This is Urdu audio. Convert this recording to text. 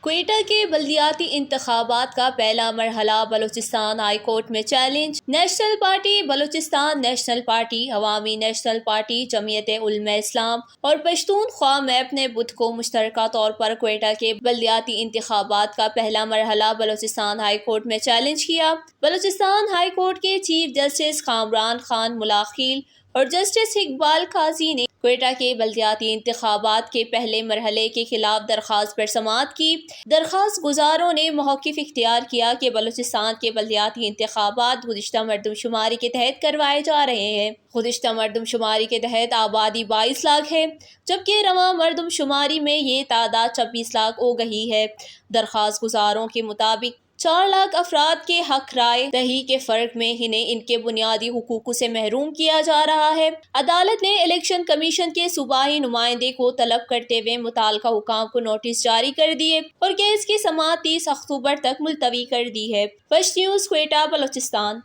کوئٹہ کے بلدیاتی انتخابات کا پہلا مرحلہ بلوچستان ہائی کورٹ میں challenge. National party Balochistan national party, عوامی نیشنل پارٹی، جمعیت علماء اسلام اور پشتونخوا میپ نے بدھ کو مشترکہ طور پر کوئٹہ کے بلدیاتی انتخابات کا پہلا مرحلہ بلوچستان ہائی کورٹ میں چیلنج کیا۔ بلوچستان ہائی کورٹ کے چیف جسٹس کامران خان ملاخیل اور جسٹس اقبال قاضی نے کوئٹہ کے بلدیاتی انتخابات کے پہلے مرحلے کے خلاف درخواست پر سماعت کی۔ درخواست گزاروں نے موقف اختیار کیا کہ بلوچستان کے بلدیاتی انتخابات گزشتہ مردم شماری کے تحت کروائے جا رہے ہیں۔ گزشتہ مردم شماری کے تحت آبادی 22 لاکھ ہے، جبکہ رواں مردم شماری میں یہ تعداد 26 لاکھ ہو گئی ہے۔ درخواست گزاروں کے مطابق 4 لاکھ افراد کے حق رائے دہی کے فرق میں انہیں ان کے بنیادی حقوق سے محروم کیا جا رہا ہے۔ عدالت نے الیکشن کمیشن کے صوبائی نمائندے کو طلب کرتے ہوئے متعلقہ حکام کو نوٹس جاری کر دیے اور کیس کی سماعت 30 اکتوبر تک ملتوی کر دی ہے۔ First news Quetta, Balochistan.